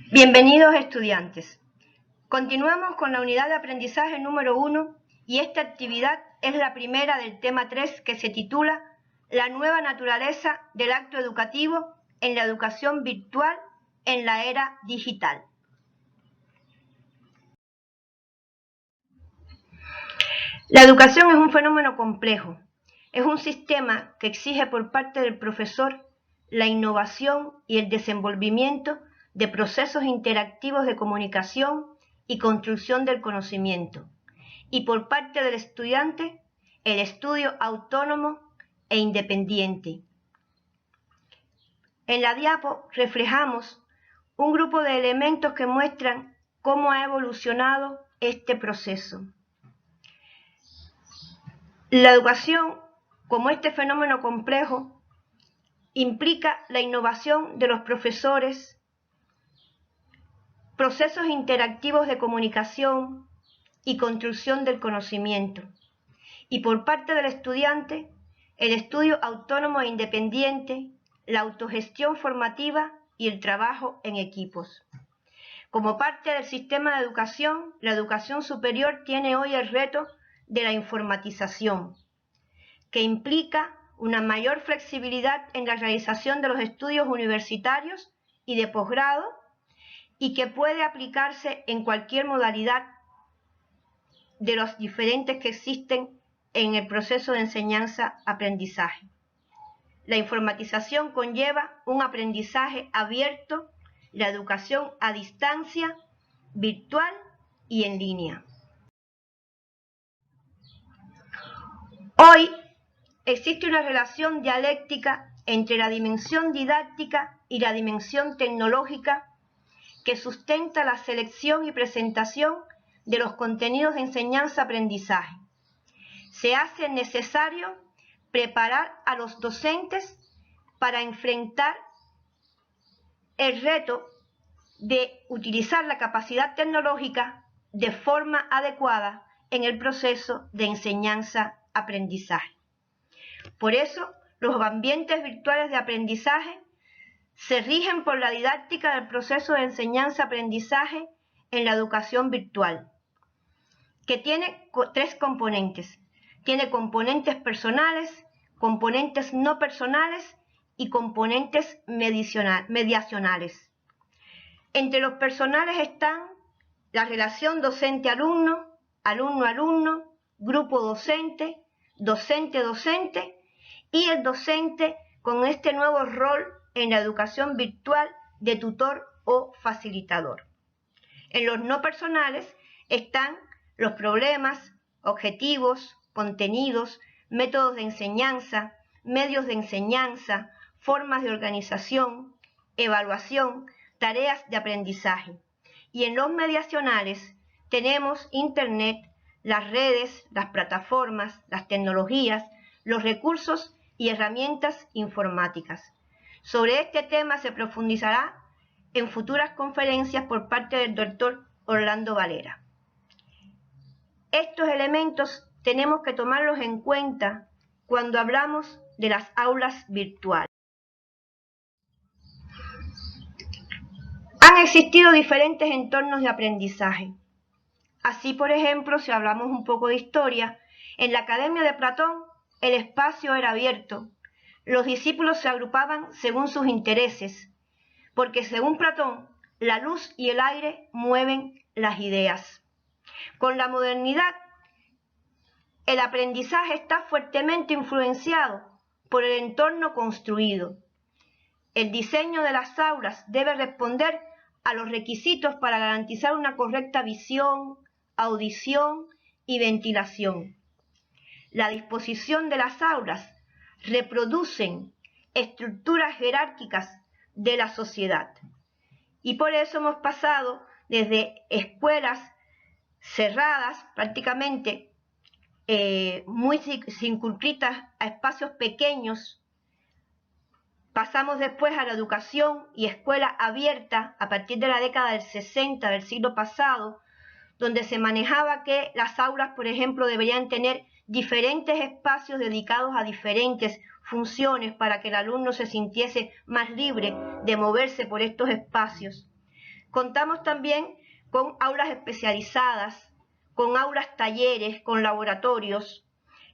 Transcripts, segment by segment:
Bienvenidos estudiantes. Continuamos con la unidad de aprendizaje número 1 y esta actividad es la primera del tema 3 que se titula La nueva naturaleza del acto educativo en la educación virtual en la era digital. La educación es un fenómeno complejo. Es un sistema que exige por parte del profesor la innovación y el desenvolvimiento de procesos interactivos de comunicación y construcción del conocimiento, y por parte del estudiante el estudio autónomo e independiente. En la diapo reflejamos un grupo de elementos que muestran cómo ha evolucionado este proceso. La educación, como este fenómeno complejo, implica la innovación de los profesores, procesos interactivos de comunicación y construcción del conocimiento, y por parte del estudiante, el estudio autónomo e independiente, la autogestión formativa y el trabajo en equipos. Como parte del sistema de educación, la educación superior tiene hoy el reto de la informatización, que implica una mayor flexibilidad en la realización de los estudios universitarios y de posgrado, y que puede aplicarse en cualquier modalidad de los diferentes que existen en el proceso de enseñanza-aprendizaje. La informatización conlleva un aprendizaje abierto, la educación a distancia, virtual y en línea. Hoy existe una relación dialéctica entre la dimensión didáctica y la dimensión tecnológica que sustenta la selección y presentación de los contenidos de enseñanza-aprendizaje. Se hace necesario preparar a los docentes para enfrentar el reto de utilizar la capacidad tecnológica de forma adecuada en el proceso de enseñanza-aprendizaje. Por eso, los ambientes virtuales de aprendizaje se rigen por la didáctica del proceso de enseñanza-aprendizaje en la educación virtual, que tiene tres componentes. Tiene componentes personales, componentes no personales y componentes mediacionales. Entre los personales están la relación docente-alumno, alumno-alumno, grupo docente, docente-docente y el docente con este nuevo rol en la educación virtual de tutor o facilitador. En los no personales están los problemas, objetivos, contenidos, métodos de enseñanza, medios de enseñanza, formas de organización, evaluación, tareas de aprendizaje. Y en los mediacionales tenemos Internet, las redes, las plataformas, las tecnologías, los recursos y herramientas informáticas. Sobre este tema se profundizará en futuras conferencias por parte del doctor Orlando Valera. Estos elementos tenemos que tomarlos en cuenta cuando hablamos de las aulas virtuales. Han existido diferentes entornos de aprendizaje. Así, por ejemplo, si hablamos un poco de historia, en la Academia de Platón el espacio era abierto. Los discípulos se agrupaban según sus intereses, porque según Platón, la luz y el aire mueven las ideas. Con la modernidad, el aprendizaje está fuertemente influenciado por el entorno construido. El diseño de las aulas debe responder a los requisitos para garantizar una correcta visión, audición y ventilación. La disposición de las aulas reproducen estructuras jerárquicas de la sociedad. Y por eso hemos pasado desde escuelas cerradas, prácticamente muy circunscritas a espacios pequeños. Pasamos después a la educación y escuela abierta a partir de la década del 60 del siglo pasado, donde se manejaba que las aulas, por ejemplo, deberían tener diferentes espacios dedicados a diferentes funciones para que el alumno se sintiese más libre de moverse por estos espacios. Contamos también con aulas especializadas, con aulas talleres, con laboratorios.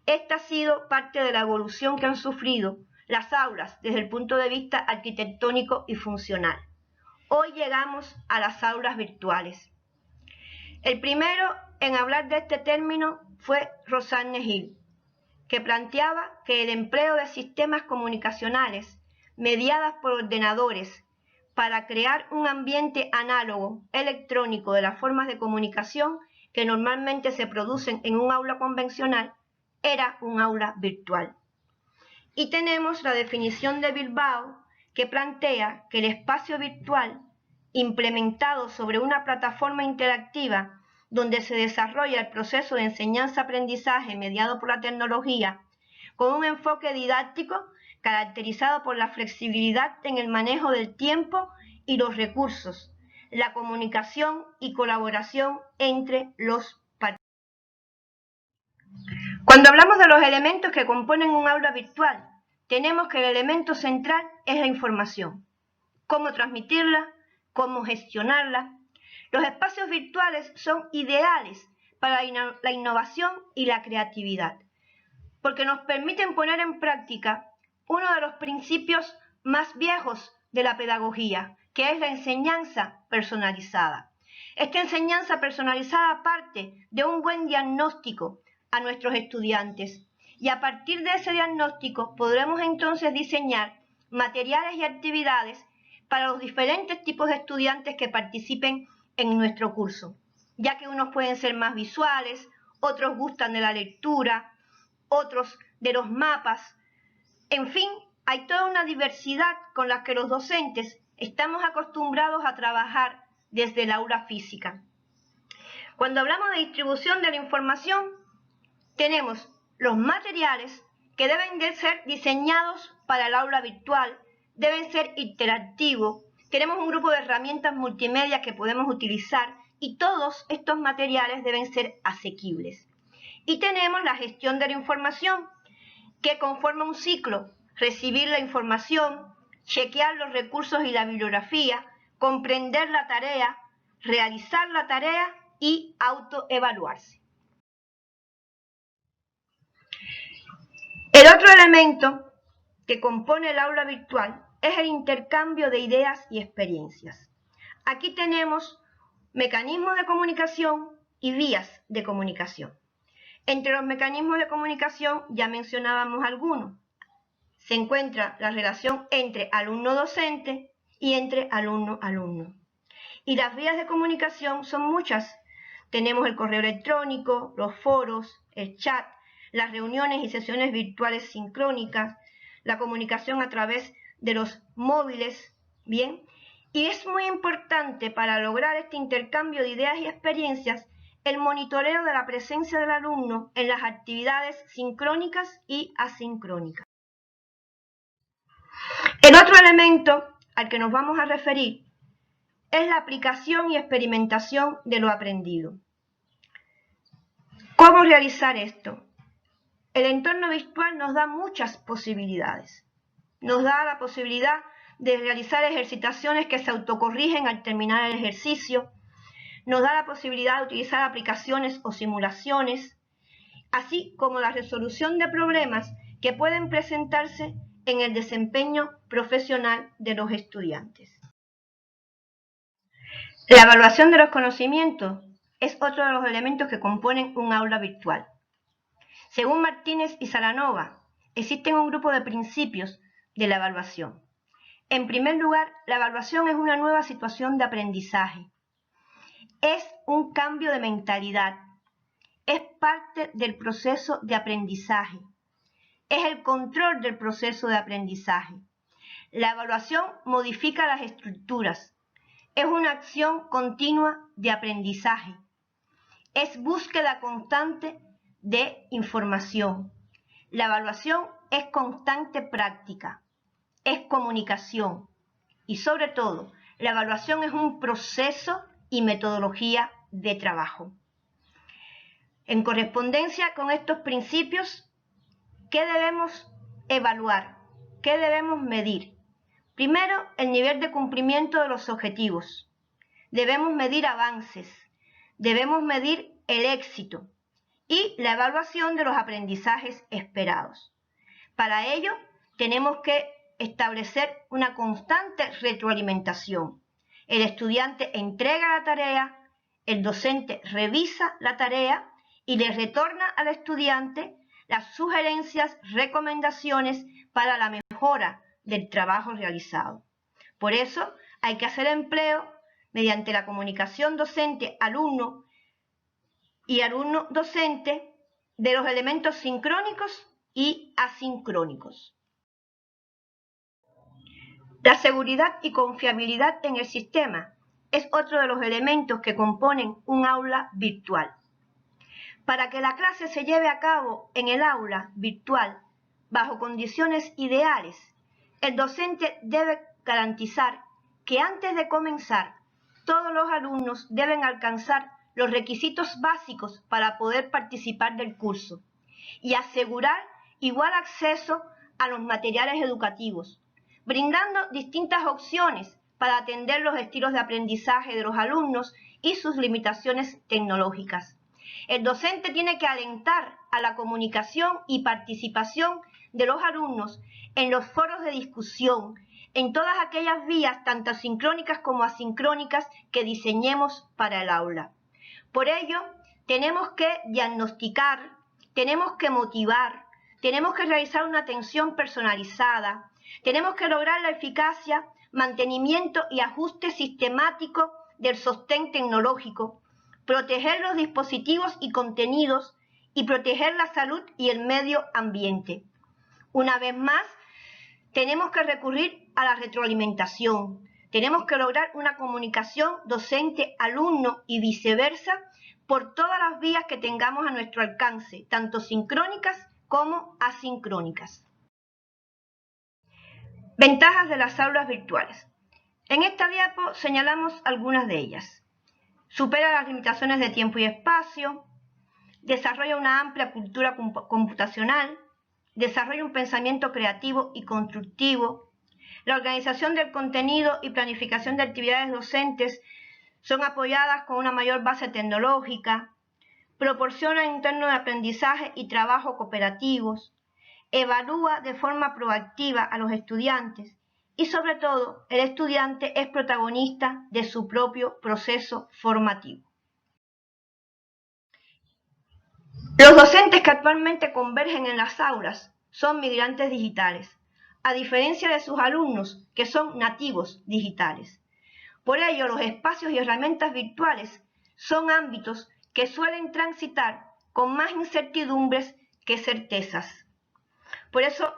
Esta ha sido parte de la evolución que han sufrido las aulas desde el punto de vista arquitectónico y funcional. Hoy llegamos a las aulas virtuales. El primero en hablar de este término fue Rosanne Hill, que planteaba que el empleo de sistemas comunicacionales mediadas por ordenadores para crear un ambiente análogo electrónico de las formas de comunicación que normalmente se producen en un aula convencional era un aula virtual. Y tenemos la definición de Bilbao, que plantea que el espacio virtual implementado sobre una plataforma interactiva donde se desarrolla el proceso de enseñanza-aprendizaje mediado por la tecnología, con un enfoque didáctico caracterizado por la flexibilidad en el manejo del tiempo y los recursos, la comunicación y colaboración entre los participantes. Cuando hablamos de los elementos que componen un aula virtual, tenemos que el elemento central es la información. Cómo transmitirla, cómo gestionarla. Los espacios virtuales son ideales para la innovación y la creatividad, porque nos permiten poner en práctica uno de los principios más viejos de la pedagogía, que es la enseñanza personalizada. Esta enseñanza personalizada parte de un buen diagnóstico a nuestros estudiantes y a partir de ese diagnóstico podremos entonces diseñar materiales y actividades para los diferentes tipos de estudiantes que participen en nuestro curso, ya que unos pueden ser más visuales, otros gustan de la lectura, otros de los mapas. En fin, hay toda una diversidad con la que los docentes estamos acostumbrados a trabajar desde el aula física. Cuando hablamos de distribución de la información, tenemos los materiales que deben de ser diseñados para el aula virtual, deben ser interactivos, tenemos un grupo de herramientas multimedia que podemos utilizar y todos estos materiales deben ser asequibles. Y tenemos la gestión de la información, que conforma un ciclo: recibir la información, chequear los recursos y la bibliografía, comprender la tarea, realizar la tarea y autoevaluarse. El otro elemento que compone el aula virtual es el intercambio de ideas y experiencias. Aquí tenemos mecanismos de comunicación y vías de comunicación. Entre los mecanismos de comunicación ya mencionábamos algunos. Se encuentra la relación entre alumno-docente y entre alumno-alumno. Y las vías de comunicación son muchas. Tenemos el correo electrónico, los foros, el chat, las reuniones y sesiones virtuales sincrónicas, la comunicación a través de los móviles, ¿bien? Y es muy importante para lograr este intercambio de ideas y experiencias el monitoreo de la presencia del alumno en las actividades sincrónicas y asincrónicas. El otro elemento al que nos vamos a referir es la aplicación y experimentación de lo aprendido. ¿Cómo realizar esto? El entorno virtual nos da muchas posibilidades. Nos da la posibilidad de realizar ejercitaciones que se autocorrigen al terminar el ejercicio. Nos da la posibilidad de utilizar aplicaciones o simulaciones, así como la resolución de problemas que pueden presentarse en el desempeño profesional de los estudiantes. La evaluación de los conocimientos es otro de los elementos que componen un aula virtual. Según Martínez y Salanova, existen un grupo de principios de la evaluación. En primer lugar, la evaluación es una nueva situación de aprendizaje. Es un cambio de mentalidad. Es parte del proceso de aprendizaje. Es el control del proceso de aprendizaje. La evaluación modifica las estructuras. Es una acción continua de aprendizaje. Es búsqueda constante de información. La evaluación es constante práctica, es comunicación y sobre todo la evaluación es un proceso y metodología de trabajo. En correspondencia con estos principios, ¿qué debemos evaluar? ¿Qué debemos medir? Primero, el nivel de cumplimiento de los objetivos. debemos medir avances, debemos medir el éxito y la evaluación de los aprendizajes esperados. Para ello, tenemos que establecer una constante retroalimentación. El estudiante entrega la tarea, el docente revisa la tarea y le retorna al estudiante las sugerencias, recomendaciones para la mejora del trabajo realizado. Por eso hay que hacer empleo mediante la comunicación docente-alumno y alumno-docente de los elementos sincrónicos y asincrónicos. La seguridad y confiabilidad en el sistema es otro de los elementos que componen un aula virtual. Para que la clase se lleve a cabo en el aula virtual bajo condiciones ideales, el docente debe garantizar que antes de comenzar, todos los alumnos deben alcanzar los requisitos básicos para poder participar del curso y asegurar igual acceso a los materiales educativos, brindando distintas opciones para atender los estilos de aprendizaje de los alumnos y sus limitaciones tecnológicas. El docente tiene que alentar a la comunicación y participación de los alumnos en los foros de discusión, en todas aquellas vías, tanto sincrónicas como asincrónicas, que diseñemos para el aula. Por ello, tenemos que diagnosticar, tenemos que motivar, tenemos que realizar una atención personalizada, tenemos que lograr la eficacia, mantenimiento y ajuste sistemático del sostén tecnológico, proteger los dispositivos y contenidos y proteger la salud y el medio ambiente. Una vez más, tenemos que recurrir a la retroalimentación. Tenemos que lograr una comunicación docente-alumno y viceversa por todas las vías que tengamos a nuestro alcance, tanto sincrónicas como asincrónicas. Ventajas de las aulas virtuales. En esta diapo señalamos algunas de ellas. Supera las limitaciones de tiempo y espacio, desarrolla una amplia cultura computacional, desarrolla un pensamiento creativo y constructivo. La organización del contenido y planificación de actividades docentes son apoyadas con una mayor base tecnológica, proporciona entornos de aprendizaje y trabajo cooperativos, evalúa de forma proactiva a los estudiantes y, sobre todo, el estudiante es protagonista de su propio proceso formativo. Los docentes que actualmente convergen en las aulas son migrantes digitales, a diferencia de sus alumnos que son nativos digitales. Por ello, los espacios y herramientas virtuales son ámbitos que suelen transitar con más incertidumbres que certezas. Por eso,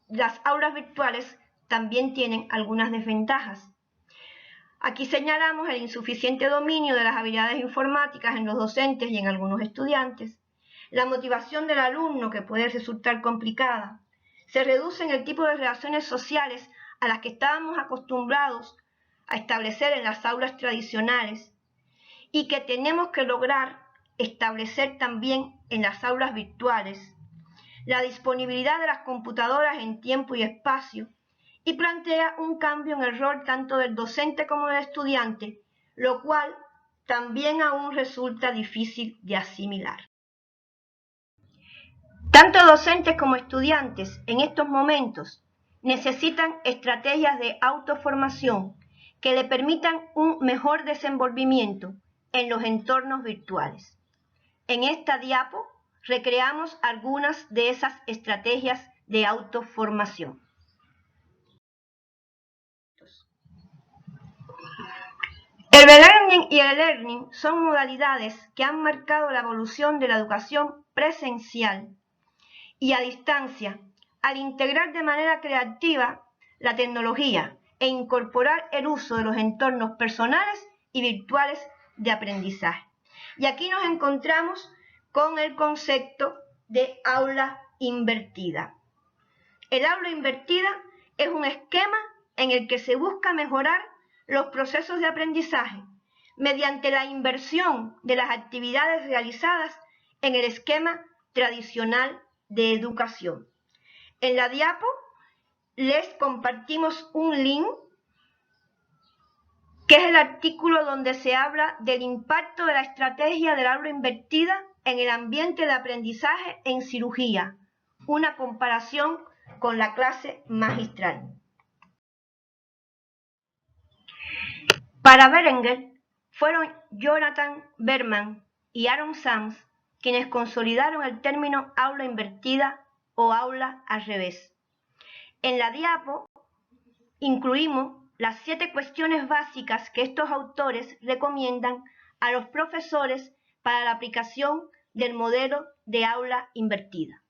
las aulas virtuales también tienen algunas desventajas. Aquí señalamos el insuficiente dominio de las habilidades informáticas en los docentes y en algunos estudiantes, la motivación del alumno, que puede resultar complicada, se reduce en el tipo de relaciones sociales a las que estábamos acostumbrados a establecer en las aulas tradicionales y que tenemos que lograr establecer también en las aulas virtuales, la disponibilidad de las computadoras en tiempo y espacio, y plantea un cambio en el rol tanto del docente como del estudiante, lo cual también aún resulta difícil de asimilar. Tanto docentes como estudiantes en estos momentos necesitan estrategias de autoformación que le permitan un mejor desenvolvimiento en los entornos virtuales. En esta diapo recreamos algunas de esas estrategias de autoformación. El e-learning y el e-learning son modalidades que han marcado la evolución de la educación presencial y a distancia al integrar de manera creativa la tecnología e incorporar el uso de los entornos personales y virtuales de aprendizaje. Y aquí nos encontramos con el concepto de aula invertida. El aula invertida es un esquema en el que se busca mejorar los procesos de aprendizaje mediante la inversión de las actividades realizadas en el esquema tradicional de educación. En la diapo les compartimos un link que es el artículo donde se habla del impacto de la estrategia del aula invertida en el ambiente de aprendizaje en cirugía, una comparación con la clase magistral. Para Berenguer fueron Jonathan Berman y Aaron Sams quienes consolidaron el término aula invertida o aula al revés. En la diapo incluimos las 7 cuestiones básicas que estos autores recomiendan a los profesores para la aplicación del modelo de aula invertida.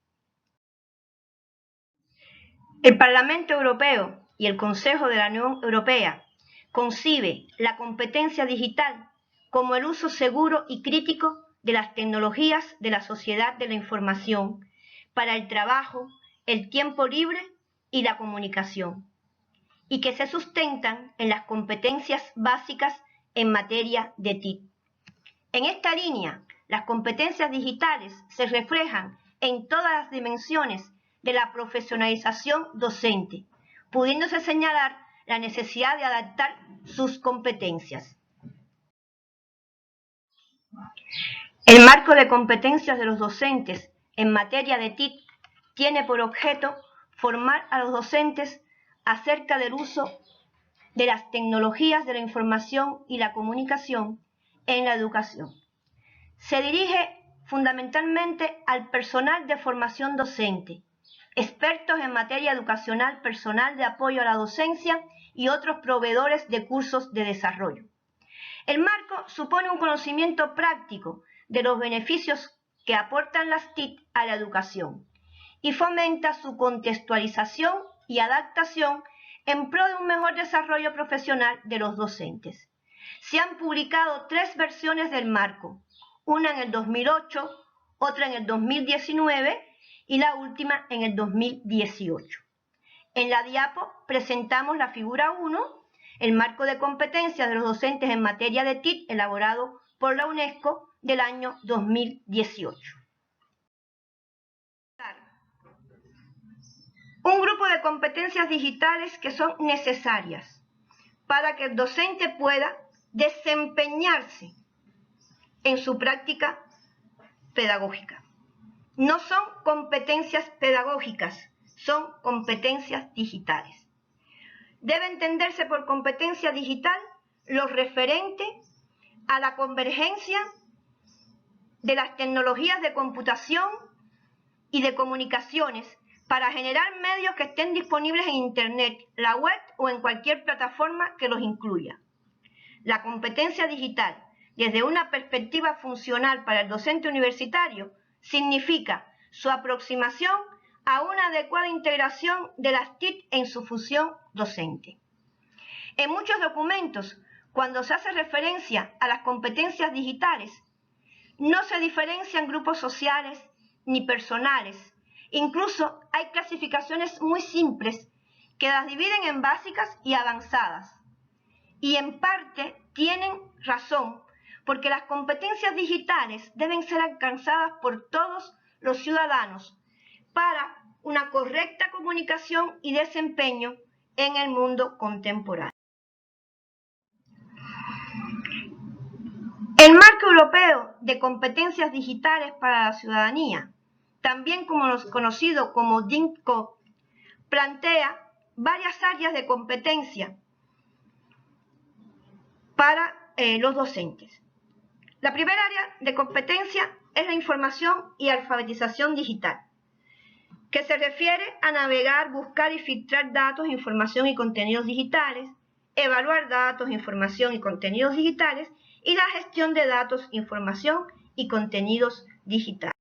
El Parlamento Europeo y el Consejo de la Unión Europea concibe la competencia digital como el uso seguro y crítico de las tecnologías de la sociedad de la información para el trabajo, el tiempo libre y la comunicación, y que se sustentan en las competencias básicas en materia de TIC. En esta línea, las competencias digitales se reflejan en todas las dimensiones de la profesionalización docente, pudiéndose señalar la necesidad de adaptar sus competencias. El marco de competencias de los docentes en materia de TIC tiene por objeto formar a los docentes acerca del uso de las tecnologías de la información y la comunicación en la educación. Se dirige fundamentalmente al personal de formación docente, expertos en materia educacional, personal de apoyo a la docencia y otros proveedores de cursos de desarrollo. El marco supone un conocimiento práctico de los beneficios que aportan las TIC a la educación y fomenta su contextualización y adaptación en pro de un mejor desarrollo profesional de los docentes. Se han publicado 3 versiones del marco, una en el 2008, otra en el 2019 y la última en el 2018. En la diapo presentamos la figura 1, el marco de competencias de los docentes en materia de TIC elaborado por la UNESCO del año 2018. Un grupo de competencias digitales que son necesarias para que el docente pueda desempeñarse en su práctica pedagógica. No son competencias pedagógicas, son competencias digitales. Debe entenderse por competencia digital lo referente a la convergencia de las tecnologías de computación y de comunicaciones para generar medios que estén disponibles en Internet, la web o en cualquier plataforma que los incluya. La competencia digital, desde una perspectiva funcional para el docente universitario, significa su aproximación a una adecuada integración de las TIC en su función docente. En muchos documentos, cuando se hace referencia a las competencias digitales, no se diferencian grupos sociales ni personales. Incluso hay clasificaciones muy simples que las dividen en básicas y avanzadas. Y en parte tienen razón, porque las competencias digitales deben ser alcanzadas por todos los ciudadanos para una correcta comunicación y desempeño en el mundo contemporáneo. El marco europeo de competencias digitales para la ciudadanía, también conocido como DINCO, plantea varias áreas de competencia para los docentes. La primera área de competencia es la información y alfabetización digital, que se refiere a navegar, buscar y filtrar datos, información y contenidos digitales, evaluar datos, información y contenidos digitales y la gestión de datos, información y contenidos digitales.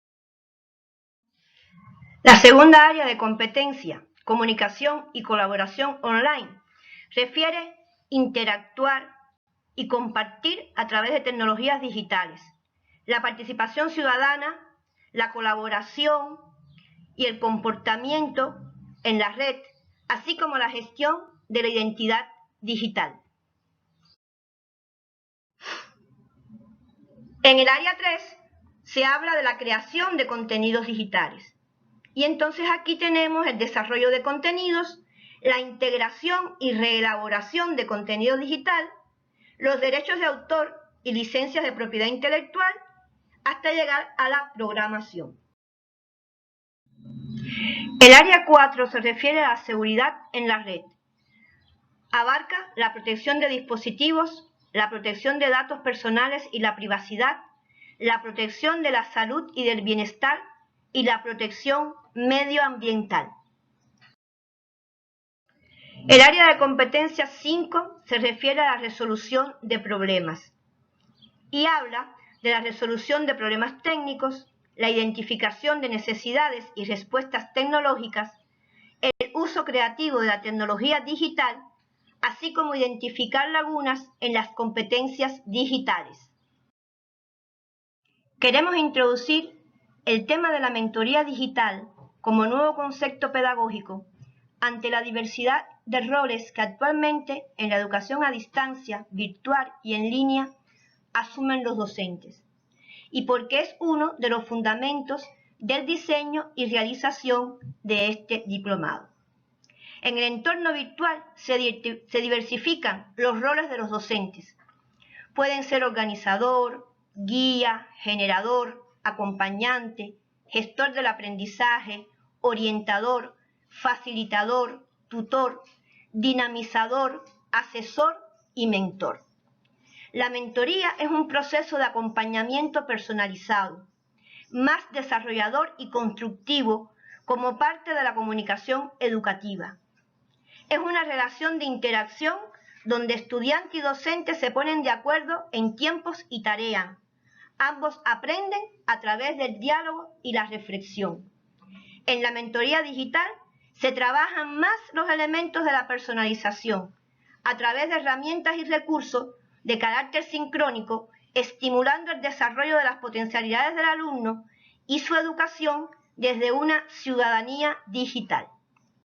La segunda área de competencia, comunicación y colaboración online, refiere interactuar y compartir a través de tecnologías digitales, la participación ciudadana, la colaboración y el comportamiento en la red, así como la gestión de la identidad digital. En el área 3 se habla de la creación de contenidos digitales. Y entonces aquí tenemos el desarrollo de contenidos, la integración y reelaboración de contenido digital, los derechos de autor y licencias de propiedad intelectual, hasta llegar a la programación. El área 4 se refiere a la seguridad en la red. Abarca la protección de dispositivos, la protección de datos personales y la privacidad, la protección de la salud y del bienestar y la protección medioambiental. El área de competencia 5 se refiere a la resolución de problemas y habla de la resolución de problemas técnicos, la identificación de necesidades y respuestas tecnológicas, el uso creativo de la tecnología digital, así como identificar lagunas en las competencias digitales. Queremos introducir el tema de la mentoría digital como nuevo concepto pedagógico ante la diversidad de roles que actualmente en la educación a distancia, virtual y en línea asumen los docentes, y porque es uno de los fundamentos del diseño y realización de este diplomado. En el entorno virtual se diversifican los roles de los docentes. Pueden ser organizador, guía, generador, acompañante, gestor del aprendizaje, orientador, facilitador, tutor, dinamizador, asesor y mentor. La mentoría es un proceso de acompañamiento personalizado, más desarrollador y constructivo como parte de la comunicación educativa. Es una relación de interacción donde estudiante y docente se ponen de acuerdo en tiempos y tareas. Ambos aprenden a través del diálogo y la reflexión. En la mentoría digital se trabajan más los elementos de la personalización a través de herramientas y recursos de carácter sincrónico, estimulando el desarrollo de las potencialidades del alumno y su educación desde una ciudadanía digital.